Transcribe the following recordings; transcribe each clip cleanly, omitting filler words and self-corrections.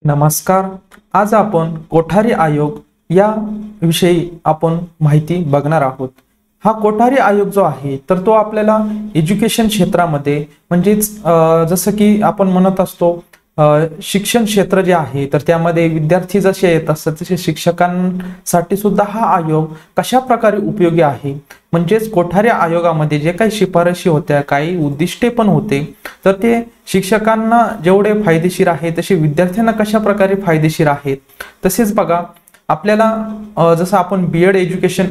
नमस्कार. आज आपण कोठारी आयोग या विषयी आपण माहिती बघणार आहोत. हा कोठारी आयोग जो आहे तर तो आपल्याला एज्युकेशन क्षेत्रामध्ये म्हणजेच जसं की आपण म्हणत असतो शिक्षण क्षेत्र जे आहे तर त्यामध्ये विद्यार्थी जसे येत असतात तसे शिक्षकांसाठी सुद्धा हा आयोग कशा प्रकारे उपयोगी आहे. म्हणजेच कोठारी आयोगामध्ये जे काही शिफारशी होत्या, काही उद्दिष्टे पण होते, तर ते शिक्षकांना जेवढे फायदेशीर आहे तसे विद्यार्थ्यांना कशा प्रकारे फायदेशीर आहेत. तसेच बघा आपल्याला जसं आपण बीएड एज्युकेशन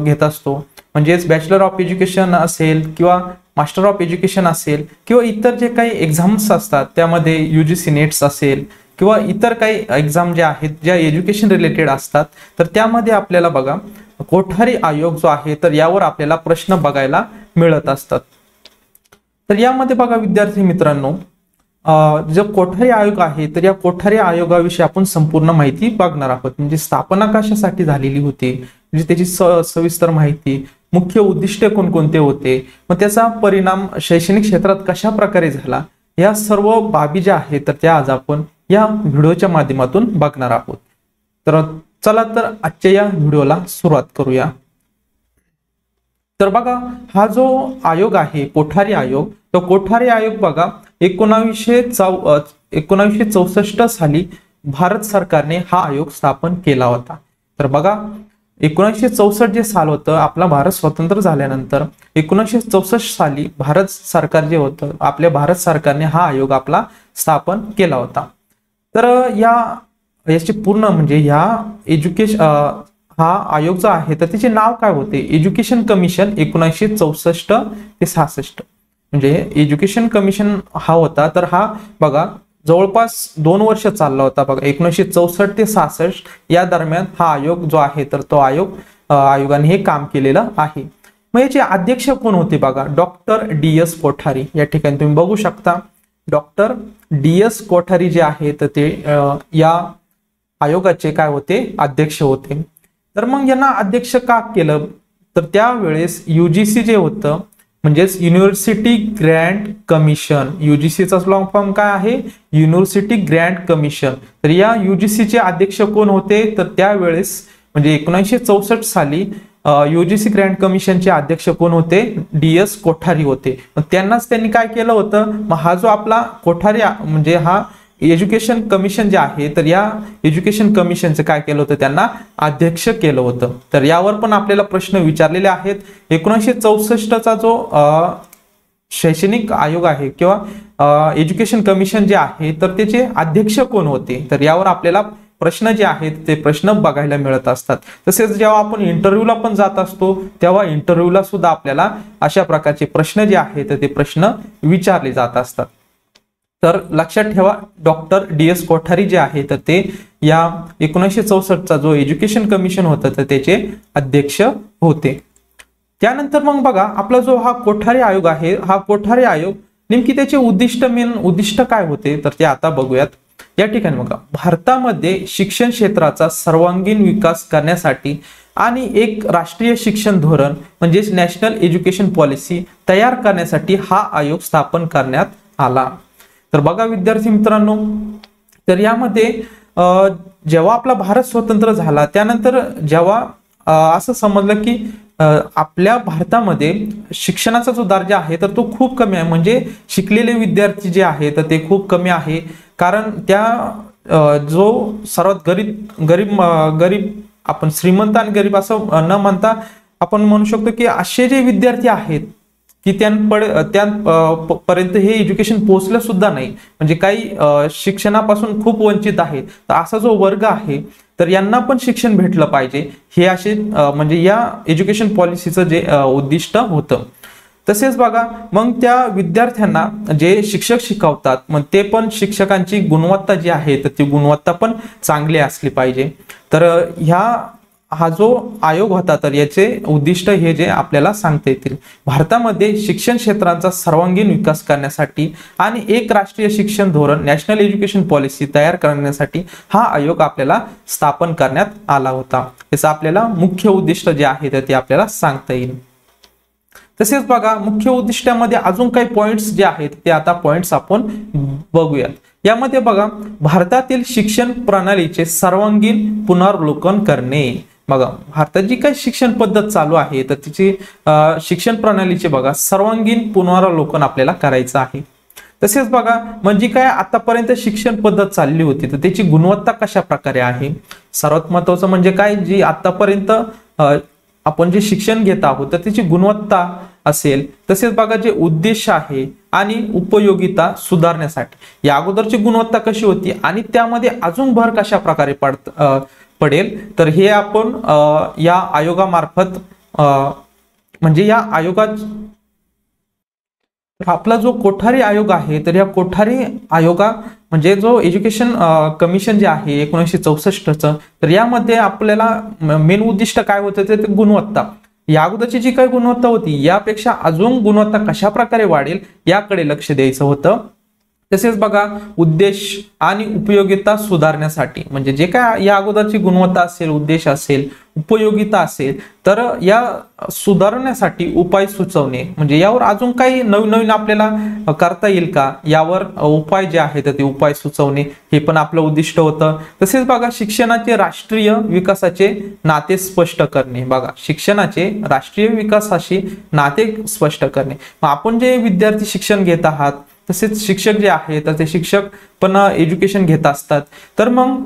घेत असतो, म्हणजेच बॅचलर ऑफ एज्युकेशन असेल किंवा मास्टर ऑफ एज्युकेशन असेल किंवा इतर जे काही एक्झाम्स असतात त्यामध्ये यूजीसी नेट्स असेल किंवा इतर काही एक्झाम ज्या आहेत ज्या एज्युकेशन रिलेटेड असतात, तर त्यामध्ये आपल्याला बघा कोठारी आयोग जो आहे तर यावर आपल्याला प्रश्न बघायला मिळत असतात. तर यामध्ये बघा विद्यार्थी मित्रांनो, जो कोठारी आयोग आहे तर या कोठारी आयोगाविषयी आपण संपूर्ण माहिती बघणार आहोत. म्हणजे स्थापना कशासाठी झालेली होती, म्हणजे त्याची सविस्तर माहिती, मुख्य उद्दिष्ट कोणकोणते होते, मग त्याचा परिणाम शैक्षणिक क्षेत्रात कशा प्रकारे झाला, या सर्व बाबी ज्या आहेत तर त्या आज आपण या व्हिडिओच्या माध्यमातून बघणार आहोत. तर चला तर आजच्या या व्हिडिओला सुरुवात करूया. तर बघा हा जो आयोग आहे कोठारी आयोग, तो कोठारी आयोग बघा 1964 साली भारत सरकारने हा आयोग स्थापन केला होता. तर बघा 1964 जे साल होतं, आपला भारत स्वतंत्र झाल्यानंतर 1964 साली भारत सरकार जे होतं, आपल्या भारत सरकारने हा आयोग आपला स्थापन केला होता. तर याची पूर्ण म्हणजे ह्या हा आयोग जो आहे तर त्याचे नाव काय होते, एज्युकेशन कमिशन 1964 ते 66. म्हणजे एज्युकेशन कमिशन हा होता, तर हा बघा जवळपास 2 वर्ष चालला होता बघा. 1964 ते 66 या दरम्यान हा आयोग जो आहे तर तो आयोगाने हे काम केलेलं आहे. मग याचे अध्यक्ष कोण होते बघा, डॉक्टर DS कोठारी. या ठिकाणी तुम्ही बघू शकता डॉक्टर DS कोठारी जे आहे तर ते या आयोगाचे काय होते, अध्यक्ष होते. तर मग यांना अध्यक्ष का केलं, तर त्यावेळेस UGC जे होतं म्हणजेच युनिव्हर्सिटी ग्रँट कमिशन, युजीसीचा लॉंग फॉर्म काय आहे, युनिव्हर्सिटी ग्रँट कमिशन. तर या युजीसीचे अध्यक्ष कोण होते, तर त्यावेळेस म्हणजे 1964 साली युजीसी ग्रँट कमिशनचे अध्यक्ष कोण होते, DS कोठारी होते. त्यांनाच त्यांनी काय केलं होतं, मग हा जो आपला कोठारी म्हणजे हा एज्युकेशन कमिशन जे आहे तर या एज्युकेशन कमिशनचं काय केलं होतं, त्यांना अध्यक्ष केलं होतं. तर यावर पण आपल्याला प्रश्न विचारलेले आहेत. 1964चा जो शैक्षणिक आयोग आहे किंवा एज्युकेशन कमिशन जे आहे तर त्याचे अध्यक्ष कोण होते, तर यावर आपल्याला प्रश्न जे आहेत ते प्रश्न बघायला मिळत असतात. तसेच जेव्हा आपण इंटरव्ह्यूला पण जात असतो तेव्हा इंटरव्ह्यूला सुद्धा आपल्याला अशा प्रकारचे प्रश्न जे आहेत तर ते प्रश्न विचारले जात असतात. तर लक्षात ठेवा डॉक्टर DS कोठारी जे आहे तर ते या 1964चा जो एज्युकेशन कमिशन होतं तर त्याचे अध्यक्ष होते. त्यानंतर मग बघा आपला जो हा कोठारी आयोग आहे, हा कोठारी आयोग नेमकी त्याचे मेन उद्दिष्ट काय होते, तर ते आता बघूयात. या ठिकाणी बघा भारतामध्ये शिक्षण क्षेत्राचा सर्वांगीण विकास करण्यासाठी आणि एक राष्ट्रीय शिक्षण धोरण म्हणजेच नॅशनल एज्युकेशन पॉलिसी तयार करण्यासाठी हा आयोग स्थापन करण्यात आला. तर बघा विद्यार्थी मित्रांनो, तर यामध्ये जेव्हा आपला भारत स्वतंत्र झाला त्यानंतर जेव्हा असं समजलं की आपल्या भारतामध्ये शिक्षणाचा जो दर्जा आहे तर तो खूप कमी आहे, म्हणजे शिकलेले विद्यार्थी जे आहे तर ते खूप कमी आहे. कारण त्या जो सर्वात गरीब आपण श्रीमंत आणि गरीब असं न म्हणता आपण म्हणू शकतो की असे जे विद्यार्थी आहेत की त्यांपर्यंत हे एज्युकेशन पोहोचलं सुद्धा नाही, म्हणजे काही शिक्षणापासून खूप वंचित आहेत. तर असा जो वर्ग आहे तर यांना पण शिक्षण भेटलं पाहिजे, हे असे म्हणजे या एज्युकेशन पॉलिसीचं जे उद्दिष्ट होतं. तसेच बघा मग त्या विद्यार्थ्यांना जे शिक्षक शिकवतात मग ते पण शिक्षकांची गुणवत्ता जी आहे तर ती गुणवत्ता पण चांगली असली पाहिजे. तर हा जो आयोग होता तर याचे उद्दिष्ट हे जे आपल्याला सांगता येतील, भारतामध्ये शिक्षण क्षेत्राचा सर्वांगीण विकास करण्यासाठी आणि एक राष्ट्रीय शिक्षण धोरण नॅशनल एज्युकेशन पॉलिसी तयार करण्यासाठी हा आयोग आपल्याला स्थापन करण्यात आला होता. याचं आपल्याला मुख्य उद्दिष्ट जे आहे तर ते आपल्याला सांगता येईल. तसेच बघा मुख्य उद्दिष्टामध्ये अजून काही पॉइंट्स जे आहेत ते आता पॉइंट्स आपण बघूयात। यामध्ये बघा, भारतातील शिक्षण प्रणालीचे सर्वांगीण पुनरावलोकन करणे। बघा, भारतात जी काही शिक्षण पद्धत चालू आहे तर तिची शिक्षण प्रणालीचे बघा सर्वांगीण पुनरावलोकन आपल्याला करायचं आहे। तसेच बघा, म्हणजे काय आतापर्यंत शिक्षण पद्धत चालली होती तर त्याची गुणवत्ता कशा प्रकारे आहे। सर्वात महत्त्वाचं म्हणजे काय, जी आतापर्यंत आपण जे शिक्षण घेत आहोत तर त्याची गुणवत्ता असेल, तसेच बघा जे उद्देश आहे आणि उपयोगिता सुधारण्यासाठी या अगोदरची गुणवत्ता कशी होती आणि त्यामध्ये अजून भर कशा प्रकारे पडेल, तर हे आपण या आयोगामार्फत म्हणजे या आयोगात आपला जो कोठारी आयोग आहे तर या कोठारी आयोगा म्हणजे जो एज्युकेशन कमिशन जे आहे 1964चं, तर यामध्ये आपल्याला मेन उद्दिष्ट काय होतं ते गुणवत्ता, या अगोदरची जी काही गुणवत्ता होती यापेक्षा अजून गुणवत्ता कशा प्रकारे वाढेल याकडे लक्ष द्यायचं होतं। तसेच बघा, उद्देश आणि उपयोगिता सुधारण्यासाठी म्हणजे जे काय या अगोदरची गुणवत्ता असेल, उद्देश असेल, उपयोगिता असेल, तर या सुधारण्यासाठी उपाय सुचवणे म्हणजे यावर अजून काही नवीन नवीन आपल्याला करता येईल का यावर उपाय जे आहेत ते उपाय सुचवणे हे पण आपलं उद्दिष्ट होतं। तसेच बघा, शिक्षणाचे राष्ट्रीय विकासाचे नाते स्पष्ट करणे। बघा, शिक्षणाचे राष्ट्रीय विकासाशी नाते स्पष्ट करणे, आपण जे विद्यार्थी शिक्षण घेत आहात तसेच शिक्षक जे आहेत तर ते शिक्षक पण एज्युकेशन घेत असतात, तर मग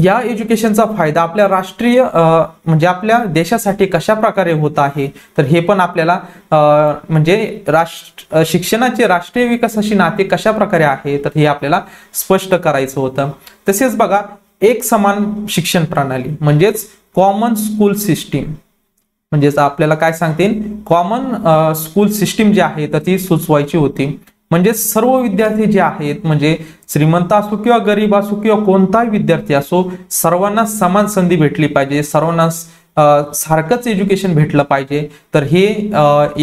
या एज्युकेशनचा फायदा आपल्या राष्ट्रीय म्हणजे आपल्या देशासाठी कशा प्रकारे होत आहे तर हे पण आपल्याला म्हणजे शिक्षणाचे राष्ट्रीय विकासाशी नाते कशा प्रकारे आहे तर हे आपल्याला स्पष्ट करायचं होतं। तसेच बघा, एक समान शिक्षण प्रणाली म्हणजेच कॉमन स्कूल सिस्टीम म्हणजेच आपल्याला काय सांगते, कॉमन स्कूल सिस्टीम जी आहे तर ती सुचवायची होती। म्हणजे सर्व विद्यार्थी जे आहेत म्हणजे श्रीमंत असो किंवा गरीब असो किंवा कोणताही विद्यार्थी असो, सर्वांना समान संधी भेटली पाहिजे, सर्वांना सारखंच एज्युकेशन भेटलं पाहिजे। तर हे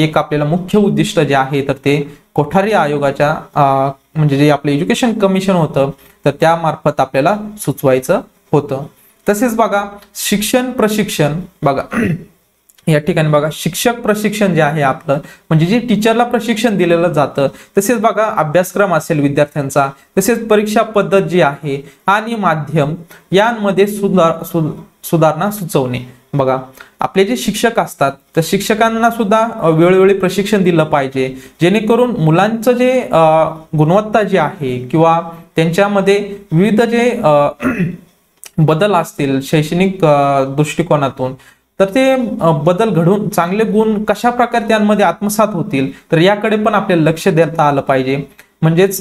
एक आपल्याला मुख्य उद्दिष्ट जे आहे तर ते कोठारी आयोगाच्या म्हणजे जे आपलं एज्युकेशन कमिशन होतं तर त्यामार्फत आपल्याला सुचवायचं होतं। तसेच बघा, शिक्षण प्रशिक्षण बघा या ठिकाणी बघा, शिक्षक प्रशिक्षण जे आहे आपलं म्हणजे जे टीचरला प्रशिक्षण दिलेलं जातं, तसेच बघा अभ्यासक्रम असेल विद्यार्थ्यांचा, तसेच परीक्षा पद्धत जी आहे आणि माध्यम यांमध्ये सुधारणा सुचवणे। बघा, आपले जे शिक्षक असतात तर शिक्षकांना सुद्धा वेळोवेळी प्रशिक्षण दिलं पाहिजे, जेणेकरून मुलांचं जे गुणवत्ता जी आहे किंवा त्यांच्यामध्ये विविध जे बदल असतील शैक्षणिक दृष्टिकोनातून तर ते बदल घडून चांगले गुण कशा प्रकारे त्यांमध्ये आत्मसात होतील तर याकडे पण आपल्याला लक्ष देता आलं पाहिजे। म्हणजेच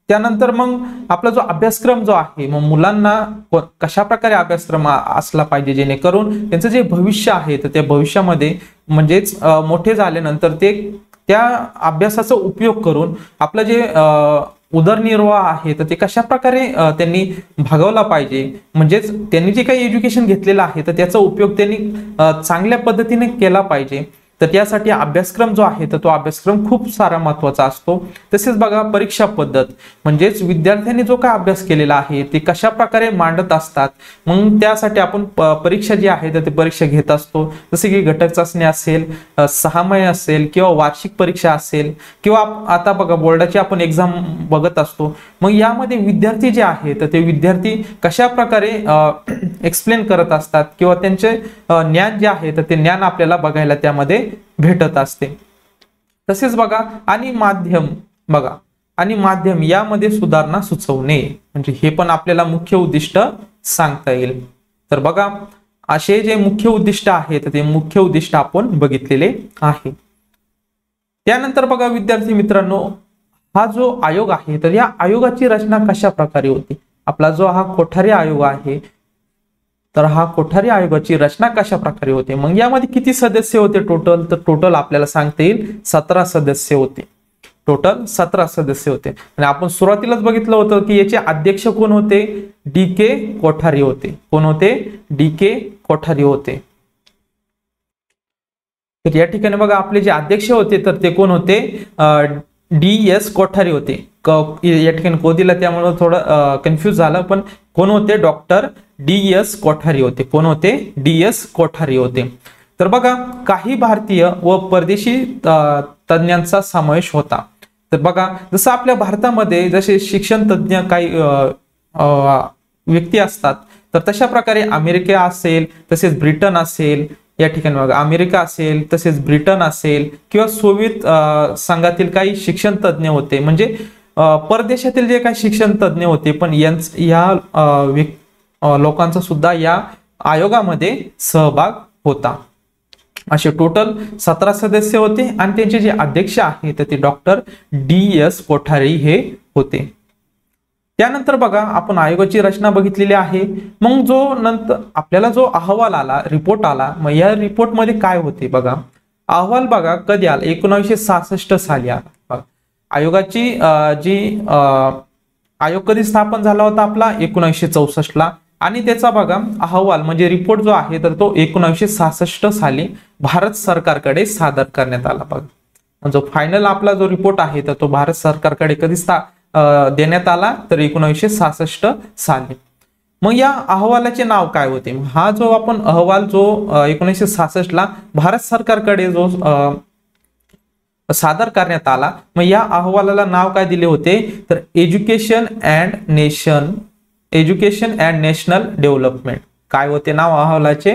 त्यानंतर मग आपला जो अभ्यासक्रम जो आहे मग मुलांना कशा प्रकारे अभ्यासक्रम असला पाहिजे जेणेकरून त्यांचं जे भविष्य आहे तर त्या भविष्यामध्ये म्हणजेच मोठे झाल्यानंतर ते त्या अभ्यासाचा उपयोग करून आपलं जे उदरनिर्वाह आहे तर ते कशा प्रकारे त्यांनी भागवला पाहिजे, म्हणजेच त्यांनी जे काही एज्युकेशन घेतलेलं आहे तर त्याचा उपयोग त्यांनी चांगल्या पद्धतीने केला पाहिजे। तर त्यासाठी अभ्यासक्रम जो आहे तर तो अभ्यासक्रम खूप सारा महत्त्वाचा असतो। तसेच बघा, परीक्षा पद्धत म्हणजेच विद्यार्थ्यांनी जो काय अभ्यास केलेला आहे ते कशा प्रकारे मांडत असतात, मग त्यासाठी आपण परीक्षा जी आहे तर ते परीक्षा घेत असतो, जसे की घटक चाचणी असेल, 6 महिने असेल किंवा वार्षिक परीक्षा असेल किंवा आता बघा बोर्डाची आपण एक्झाम बघत असतो। मग यामध्ये विद्यार्थी जे आहे तर ते विद्यार्थी कशा प्रकारे एक्सप्लेन करत असतात किंवा त्यांचे ज्ञान जे आहे तर ते ज्ञान आपल्याला बघायला त्यामध्ये भेटत असते। तसेच बघा, आणि माध्यम बघा, आणि माध्यम यामध्ये सुधारणा सुचवणे म्हणजे हे पण आपल्याला मुख्य उद्दिष्ट सांगता येईल। तर बघा, असे जे मुख्य उद्दिष्ट आहेत ते मुख्य उद्दिष्ट आपण बघितलेले आहे। त्यानंतर बघा विद्यार्थी मित्रांनो, हा जो आयोग आहे तर या आयोगाची रचना कशा प्रकारे होती। आपला जो हा कोठारी आयोग आहे तर हा कोठारी आयोगाची रचना कशा प्रकारे होते, मग यामध्ये किती सदस्य होते टोटल, तर टोटल आपल्याला सांगता येईल 17 सदस्य होते। टोटल 17 सदस्य होते आणि आपण सुरुवातीलाच बघितलं होतं की याचे अध्यक्ष कोण होते, डी.के. कोठारी होते। कोण होते, डी.के. कोठारी होते। तर या ठिकाणी बघा, आपले जे अध्यक्ष होते तर ते कोण होते, डी.एस. कोठारी होते। या ठिकाणी को दिला त्यामुळे थोडं कन्फ्यूज झालं, पण कोण होते, डॉक्टर डी.एस. कोठारी होते। कोण होते, डी.एस. कोठारी होते। तर बघा, काही भारतीय व परदेशी तज्ञांचा समावेश होता। तर बघा जसं आपल्या भारतामध्ये जसे शिक्षण तज्ञ काही व्यक्ती असतात, तर तशा प्रकारे अमेरिका असेल, तसेच ब्रिटन असेल, या ठिकाणी बघा अमेरिका असेल, तसेच ब्रिटन असेल किंवा सोव्हिएत संघातील काही शिक्षण तज्ञ होते, म्हणजे परदेशातील जे काही शिक्षण तज्ञ होते, पण या लोकांचा सुद्धा या आयोगामध्ये सहभाग होता. असे टोटल 17 सदस्य होते आणि त्यांचे जे अध्यक्ष आहेत ते डॉक्टर DS कोठारी हे होते. त्यानंतर बघा आपण आयोगाची रचना बघितलेली आहे. मग जो नंतर आपल्याला जो अहवाल आला, रिपोर्ट आला, मग या रिपोर्ट मध्ये काय होते बघा. अहवाल बघा कधी आला, 1966 साली आला. आयोगाची आयोग कधी स्थापन झाला होता आपला, 1964 ला. आणि त्याचा बघा अहवाल म्हणजे रिपोर्ट जो आहे तर तो 1966 साली भारत सरकारकडे सादर करण्यात आला. बघा जो फायनल आपला जो रिपोर्ट आहे तर तो भारत सरकारकडे कधी देण्यात आला, तर 1966 साली. मग या अहवालाचे नाव काय होते. हा जो आपण अहवाल जो 1966 ला भारत सरकारकडे जो सादर करण्यात आला, मग या अहवालाला नाव काय दिले होते, तर एज्युकेशन अँड नॅशनल डेव्हलपमेंट. काय होते नाव अहवालाचे,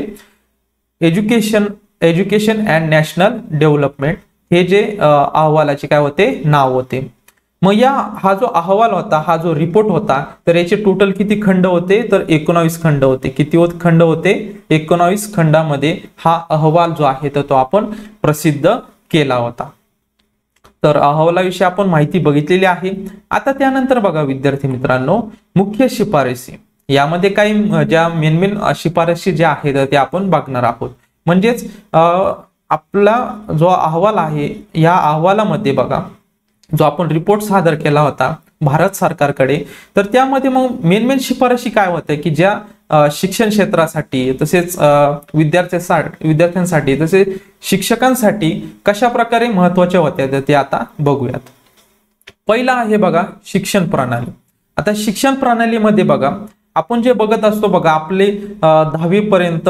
एज्युकेशन अँड नॅशनल डेव्हलपमेंट, हे जे अहवालाचे काय होते नाव होते. मग हा जो अहवाल होता, हा जो रिपोर्ट होता, तर याचे टोटल किती खंड होते, तर 19 खंड होते. किती खंड होते, 19 खंडामध्ये हा अहवाल जो आहे तर तो आपण प्रसिद्ध केला होता. तर अहवालाविषयी आपण माहिती बघितलेली आहे. आता त्यानंतर बघा विद्यार्थी मित्रांनो, मुख्य शिफारसी. यामध्ये काही ज्या मेन शिफारसी ज्या आहेत त्या आपण बघणार आहोत. म्हणजेच आपला जो अहवाल आहे, या अहवालामध्ये बघा जो आपण रिपोर्ट सादर केला होता भारत सरकारकडे, तर त्यामध्ये मग मेन शिफारशी काय होत्या की ज्या शिक्षण क्षेत्रासाठी, तसेच विद्यार्थ्यांसाठी, तसेच शिक्षकांसाठी कशा प्रकारे महत्वाच्या होत्या ते आता बघूयात. पहिला आहे बघा शिक्षण प्रणाली. आता शिक्षण प्रणालीमध्ये बघा आपण जे बघत असतो बघा, आपले 10वी पर्यंत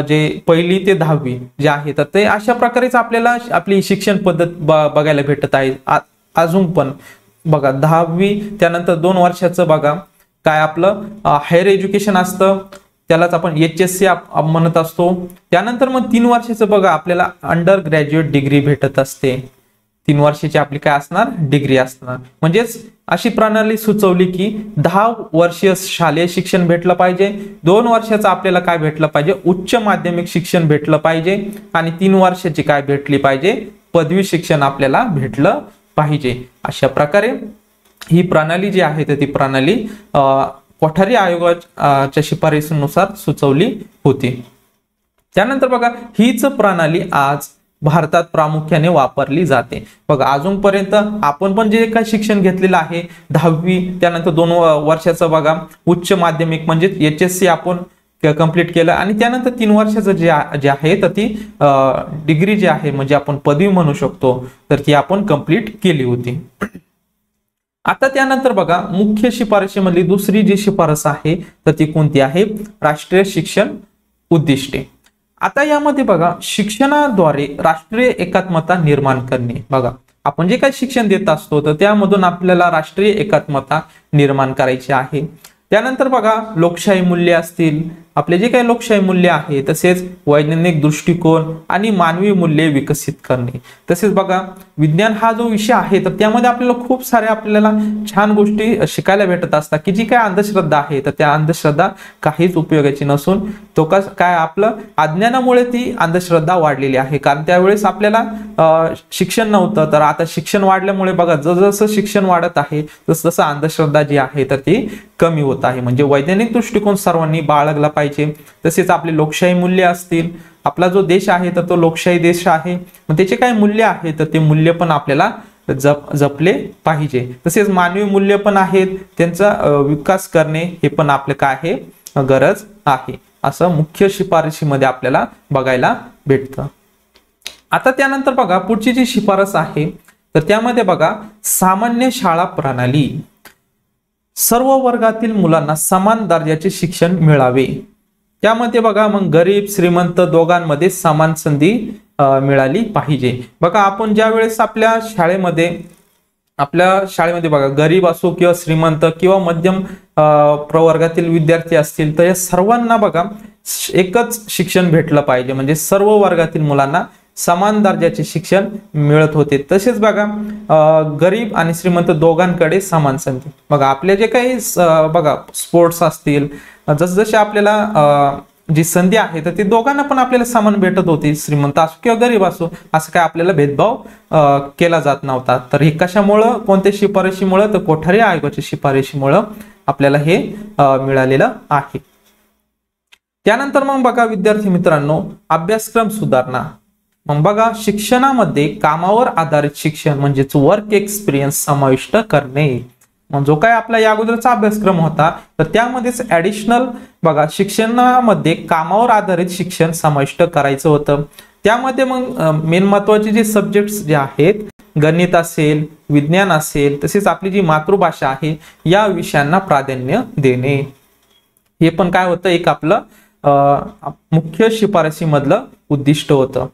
जे 1ली ते 10वी जे आहे तर ते अशा प्रकारेच आपल्याला आपली शिक्षण पद्धत बघायला भेटत आहे. अजून पण बघा 10वी त्यानंतर 2 वर्षाचं बघा काय आपलं हायर एज्युकेशन असतं, त्यालाच आपण HSC म्हणत असतो. त्यानंतर मग 3 वर्षाचं बघा आपल्याला अंडर ग्रॅज्युएट डिग्री भेटत असते. 3 वर्षाची आपली काय असणार, डिग्री असणार. म्हणजेच अशी प्रणाली सुचवली की 10 वर्षीय शालेय शिक्षण भेटलं पाहिजे, 2 वर्षाचं आपल्याला काय भेटलं पाहिजे, उच्च माध्यमिक शिक्षण भेटलं पाहिजे, आणि 3 वर्षाची काय भेटली पाहिजे, पदवी शिक्षण आपल्याला भेटलं पाहिजे. अशा प्रकारे ही प्रणाली जी आहे ती प्रणाली कोठारी आयोगाच्या शिफारसीनुसार सुचवली होती. त्यानंतर बघा हीच प्रणाली आज भारतात प्रामुख्याने वापरली जाते. बघा अजूनपर्यंत आपण पण जे काही शिक्षण घेतलेलं आहे 10वी त्यानंतर 2 वर्षाचं बघा उच्च माध्यमिक म्हणजे HSC आपण कंप्लीट केलं, आणि त्यानंतर 3 वर्षाचं जे आहे तर ती डिग्री जी आहे म्हणजे आपण पदवी म्हणू शकतो, तर ती आपण कंप्लीट केली होती. आता त्यानंतर बघा मुख्य शिफारशीमधली दुसरी जी शिफारस आहे तर ती कोणती आहे, राष्ट्रीय शिक्षण उद्दिष्टे. आता यामध्ये बघा शिक्षणाद्वारे राष्ट्रीय एकात्मता निर्माण करणे. बघा आपण जे काही शिक्षण देत असतो तर त्यामधून आपल्याला राष्ट्रीय एकात्मता निर्माण करायची आहे. त्यानंतर बघा लोकशाही मूल्य असतील, आपले जे काही लोकशाही मूल्य आहे, तसेच वैज्ञानिक दृष्टिकोन आणि मानवी मूल्ये विकसित करणे. तसेच बघा विज्ञान हा जो विषय आहे तर त्यामध्ये आपल्याला खूप साऱ्या आपल्याला छान गोष्टी शिकायला भेटत असतात की जी काय अंधश्रद्धा आहे तर त्या अंधश्रद्धा काहीच उपयोगाची नसून तो काय आपलं अज्ञानामुळे ती अंधश्रद्धा वाढलेली आहे. कारण त्यावेळेस आपल्याला शिक्षण नव्हतं, तर आता शिक्षण वाढल्यामुळे बघा जसं शिक्षण वाढत आहे तसं अंधश्रद्धा जी आहे तर ती कमी होत आहे. म्हणजे वैज्ञानिक दृष्टिकोन सर्वांनी बाळगला पाहिजे. तसेच आपले लोकशाही मूल्य असतील, आपला जो देश आहे तर तो लोकशाही देश आहे, मग त्याचे काय मूल्य आहे तर ते मूल्य पण आपल्याला जपले पाहिजे. तसेच मानवी मूल्य पण आहेत, त्यांचा विकास करणे हे पण आपलं काय आहे गरज आहे, असं मुख्य शिफारशीमध्ये आपल्याला बघायला भेटतं. आता त्यानंतर बघा पुढची जी शिफारस आहे तर त्यामध्ये बघा सामान्य शाळा प्रणाली. सर्व वर्गातील मुलांना समान दर्जाचे शिक्षण मिळावे. त्यामध्ये बघा मग गरीब श्रीमंत दोघांमध्ये समान संधी मिळाली पाहिजे. बघा आपण ज्या वेळेस आपल्या शाळेमध्ये आपल्या शाळेमध्ये बघा गरीब असो किंवा श्रीमंत किंवा मध्यम प्रवर्गातील विद्यार्थी असतील तर या सर्वांना बघा एकच शिक्षण भेटलं पाहिजे, म्हणजे सर्व वर्गातील मुलांना समान दर्जाचे शिक्षण मिळत होते। तसेच बघा गरीब आणि श्रीमंत दोघांकडे समान संधी। बघा आपले जे काही बघा स्पोर्ट्स असतील, जसजसे आपल्याला जी संधी आहे तर ती दोघांना पण आपल्याला समान भेटत होती, श्रीमंत असो किंवा गरीब असो, असं काय आपल्याला भेदभाव केला जात नव्हता। तर हे कशामुळं, कोणत्या शिफारशीमुळं, तर कोठारी आयोगाच्या शिफारशीमुळं आपल्याला हे मिळालेलं आहे। त्यानंतर मग बघा विद्यार्थी मित्रांनो, अभ्यासक्रम सुधारणा। मग बघा शिक्षणामध्ये कामावर आधारित शिक्षण म्हणजेच वर्क एक्सपिरियन्स समाविष्ट करणे। मग जो काय आपला या अगोदरचा अभ्यासक्रम होता तर त्यामध्येच ऍडिशनल बघा शिक्षणामध्ये कामावर आधारित शिक्षण समाविष्ट करायचं होतं। त्यामध्ये मग मेन महत्वाचे जे सब्जेक्ट्स जे आहेत, गणित असेल, विज्ञान असेल, तसेच आपली जी मातृभाषा आहे या विषयांना प्राधान्य देणे, हे पण काय होतं, एक आपलं मुख्य शिफारशीमधलं उद्दिष्ट होतं।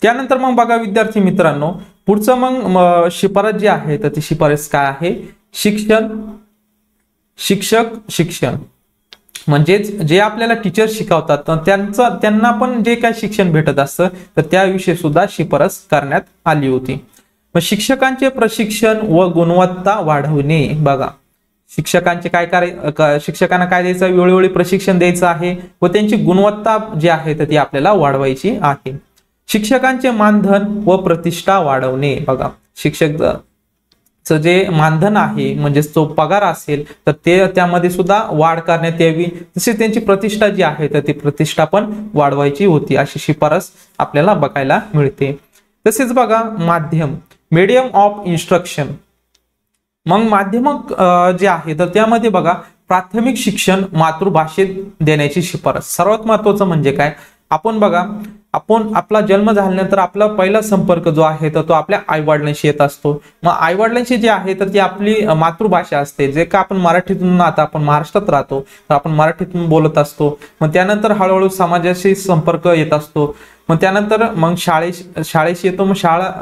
त्यानंतर मग बघा विद्यार्थी मित्रांनो, पुढचं मग शिफारस जी आहे तर ती शिफारस काय आहे, शिक्षक शिक्षण, म्हणजेच जे आपल्याला टीचर शिकवतात त्यांना पण जे काय शिक्षण भेटत असतं तर त्याविषयी सुद्धा शिफारस करण्यात आली होती। मग शिक्षकांचे प्रशिक्षण व गुणवत्ता वाढवणे। बघा शिक्षकांचे शिक्षकांना काय द्यायचं, वेळोवेळी प्रशिक्षण द्यायचं आहे व त्यांची गुणवत्ता जी आहे तर ती आपल्याला वाढवायची आहे। शिक्षकांचे मानधन व प्रतिष्ठा वाढवणे। बघा शिक्षक जे मानधन आहे म्हणजे जो पगार असेल तर ते त्यामध्ये सुद्धा वाढ करण्यात यावी, तसेच त्यांची प्रतिष्ठा जी आहे तर ती प्रतिष्ठा पण वाढवायची होती, अशी शिफारस आपल्याला बघायला मिळते। तसेच बघा माध्यम, मीडियम ऑफ इन्स्ट्रक्शन। मग माध्यमिक जे आहे तर त्यामध्ये बघा प्राथमिक शिक्षण मातृभाषेत देण्याची शिफारस। सर्वात महत्वाचं म्हणजे काय, आपण बघा आपला जन्म झाल्यानंतर आपला पहिला संपर्क जो आहे तर तो आपल्या आई वडिलांशी येत असतो। मग आई वडिलांशी जे आहे तर ती आपली मातृभाषा असते, जे का आपण मराठीतून, आता आपण महाराष्ट्रात राहतो तर आपण मराठीतून बोलत असतो। मग त्यानंतर हळूहळू समाजाशी संपर्क येत असतो, मग त्यानंतर मग शाळेशी येतो, मग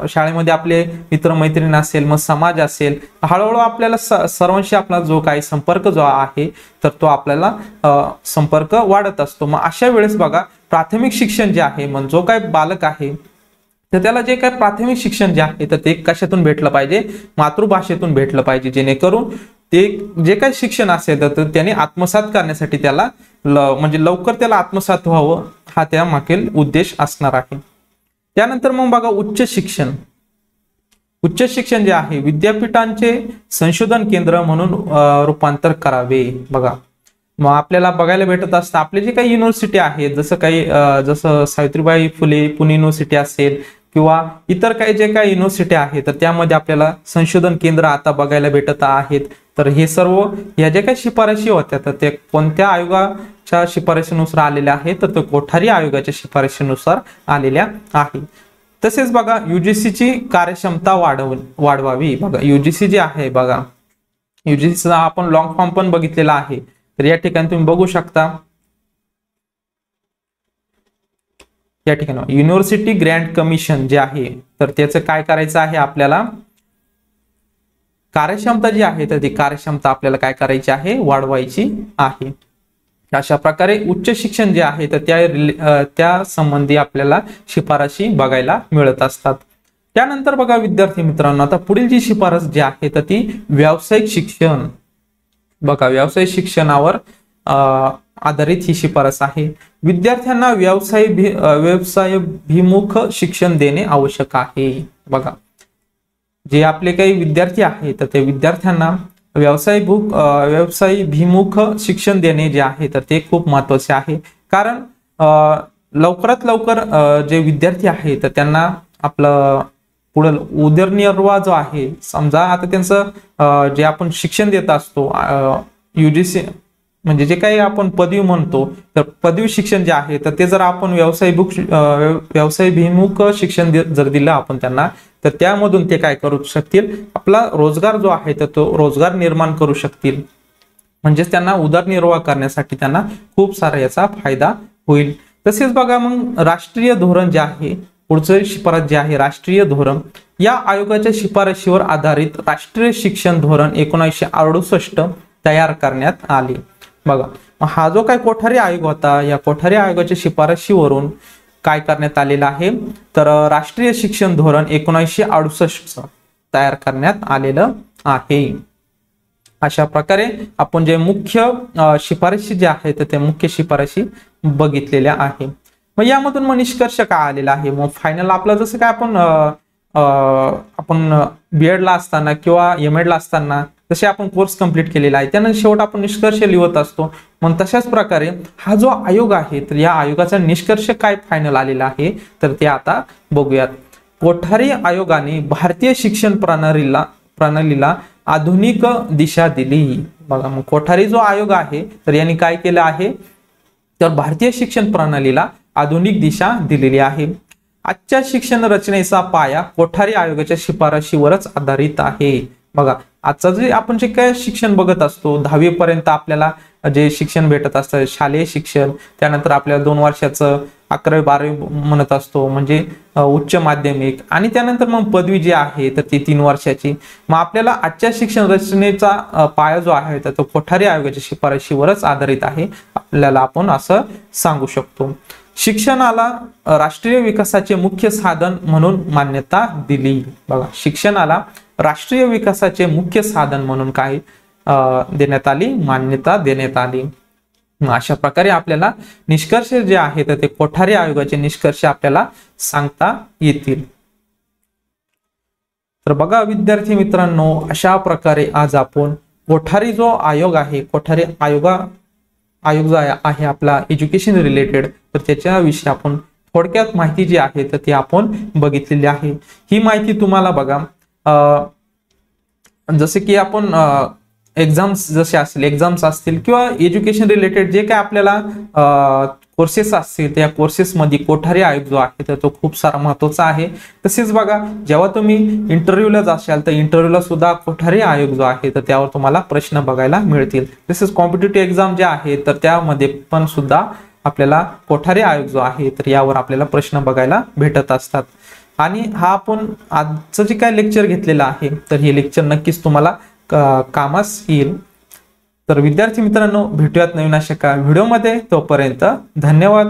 शाळेमध्ये आपले मित्रमैत्रीण असेल, मग समाज असेल, हळूहळू आपल्याला सर्वांशी आपला जो काही संपर्क जो आहे तर तो आपल्याला संपर्क वाढत असतो। मग अशा वेळेस बघा प्राथमिक शिक्षण जे आहे, मग जो काय बालक आहे तर त्याला जे काय प्राथमिक शिक्षण जे आहे तर ते कशातून भेटलं पाहिजे, मातृभाषेतून भेटलं पाहिजे, जेणेकरून ते जे काही शिक्षण असेल तर त्याने आत्मसात करण्यासाठी त्याला म्हणजे लवकर त्याला आत्मसात व्हावं, हा त्या मागील उद्देश असणार आहे। त्यानंतर मग बघा उच्च शिक्षण। उच्च शिक्षण जे आहे विद्यापीठांचे संशोधन केंद्र म्हणून रूपांतर करावे। बघा मग आपल्याला बघायला भेटत असतं आपले जे काही युनिव्हर्सिटी आहेत, जसं सावित्रीबाई फुले पुणे युनिव्हर्सिटी असेल किंवा इतर काही जे काही युनिव्हर्सिटी आहेत तर त्यामध्ये आपल्याला संशोधन केंद्र आता बघायला भेटत आहेत। तर हे सर्व या जे काही शिफारशी होत्या तर ते कोणत्या आयोगाच्या शिफारशीनुसार आलेल्या आहेत, तर ते कोठारी आयोगाच्या शिफारशीनुसार आलेल्या आहेत। तसेच बघा युजीसीची कार्यक्षमता वाढवावी। बघा युजीसी जे आहे, बघा युजीसीचा आपण लॉंग फॉर्म पण बघितलेला आहे, तर या ठिकाणी तुम्ही बघू शकता, या ठिकाणी युनिव्हर्सिटी ग्रँट कमिशन जे आहे तर त्याचं काय करायचं आहे, आपल्याला कार्यक्षमता जी आहे तर ती कार्यक्षमता आपल्याला काय करायची आहे, वाढवायची आहे। अशा प्रकारे उच्च शिक्षण जे आहे तर त्या संबंधी आपल्याला शिफारशी बघायला मिळत असतात। त्यानंतर बघा विद्यार्थी मित्रांनो, आता पुढील जी शिफारस जी आहे तर ती व्यावसायिक शिक्षण। बघा व्यावसायिक शिक्षणावर आधारित ही शिफारस आहे। विद्यार्थ्यांना व्यवसायाभिमुख शिक्षण देणे आवश्यक आहे। बघा जे आपले काही विद्यार्थी आहेत तर ते विद्यार्थ्यांना व्यवसायाभिमुख शिक्षण देणे जे आहे तर ते खूप महत्त्वाचे आहे, कारण लवकरात लवकर जे विद्यार्थी आहेत तर त्यांना आपलं पुढे उदरनिर्वाह जो आहे, समजा आता त्यांचं जे आपण शिक्षण देत असतो युजीसी म्हणजे जे काही आपण पदवी म्हणतो तर पदवी शिक्षण जे आहे तर ते जर आपण व्यवसायाभिमुख शिक्षण जर दिलं आपण त्यांना तर त्यामधून ते काय करू शकतील, आपला रोजगार जो आहे तर तो रोजगार निर्माण करू शकतील, म्हणजेच त्यांना उदरनिर्वाह करण्यासाठी त्यांना खूप सारा याचा फायदा होईल। तसेच बघा मग राष्ट्रीय धोरण जे आहे पुढचं शिफारस जे आहे राष्ट्रीय धोरण, या आयोगाच्या शिफारशीवर आधारित राष्ट्रीय शिक्षण धोरण 1968 तयार करण्यात आले. बघा, हा जो काय कोठारी आयोग होता, या कोठारी आयोगाच्या शिफारशीवरून काय करण्यात आलेलं आहे, तर राष्ट्रीय शिक्षण धोरण 1968 तयार करण्यात आलेलं आहे. अशा प्रकारे आपण जे मुख्य शिफारशी जे आहेत ते मुख्य शिफारशी बघितलेल्या आहे. मग यामधून मग निष्कर्ष काय आलेला आहे, मग फायनल आपलं जसं काय आपण बीएड ला असताना किंवा एमएड ला असताना जसे आपण कोर्स कंप्लीट केलेला आहे त्यानंतर शेवट आपण निष्कर्ष लिहत असतो, मग तशाच प्रकारे हा जो आयोग आहे तर या आयोगाचा निष्कर्ष काय फायनल आलेला आहे तर ते आता बघूयात. कोठारी आयोगाने भारतीय शिक्षण प्रणालीला आधुनिक दिशा दिली. बघा, मग कोठारी जो आयोग आहे तर यांनी काय केलं आहे, तर भारतीय शिक्षण प्रणालीला आधुनिक दिशा दिलेली आहे. आजच्या शिक्षण रचनेचा पाया कोठारी आयोगाच्या शिफारशीवरच आधारित आहे. बघा, आजचं जे आपण जे काय शिक्षण बघत असतो 10वी पर्यंत आपल्याला जे शिक्षण भेटत असतं शालेय शिक्षण, त्यानंतर आपल्याला 2 वर्षाचं 11वी 12वी म्हणत असतो म्हणजे उच्च माध्यमिक, आणि त्यानंतर मग पदवी जी आहे तर ती 3 वर्षाची. मग आपल्याला आजच्या शिक्षण रचनेचा पाया जो आहे तर तो कोठारी आयोगाच्या शिफारशीवरच आधारित आहे आपल्याला आपण असं सांगू शकतो. शिक्षणाला राष्ट्रीय विकासाचे मुख्य साधन म्हणून मान्यता दिली. बघा, शिक्षणाला राष्ट्रीय विकासाचे मुख्य साधन म्हणून काय देण्यात आली, मान्यता देण्यात आली. अशा प्रकारे आपल्याला निष्कर्ष जे आहेत ते कोठारी आयोगाचे निष्कर्ष आपल्याला सांगता येतील. तर बघा विद्यार्थी मित्रांनो, अशा प्रकारे आज आपण कोठारी जो आयोग आहे, कोठारी आयोग जो आहे आपला एज्युकेशन रिलेटेड, तर त्याच्याविषयी आपण थोडक्यात माहिती जी आहे तर ती आपण बघितलेली आहे. ही माहिती तुम्हाला बघा जसे की आपण एक्झाम्स असतील किंवा एज्युकेशन रिलेटेड जे काय आपल्याला कोर्सेस असतील त्या कोर्सेसमध्ये कोठारी आयोग जो आहे तर तो खूप सारा महत्त्वाचा आहे. तसेच बघा, जेव्हा तुम्ही इंटरव्ह्यूला जाशाल तर इंटरव्ह्यूला सुद्धा कोठारी आयोग जो आहे तर त्यावर तुम्हाला प्रश्न बघायला मिळतील. तसेच कॉम्पिटिटिव्ह एक्झाम जे आहे तर त्यामध्ये पण सुद्धा आपल्याला कोठारी आयोग जो आहे तर यावर आपल्याला प्रश्न बघायला भेटत असतात. आणि हा आपण आजचं जे काय लेक्चर घेतलेलं आहे तर हे लेक्चर नक्कीच तुम्हाला कामास येईल. तर विद्यार्थी मित्रांनो, भेटूयात नवीन अशा एका व्हिडिओमध्ये. तोपर्यंत धन्यवाद.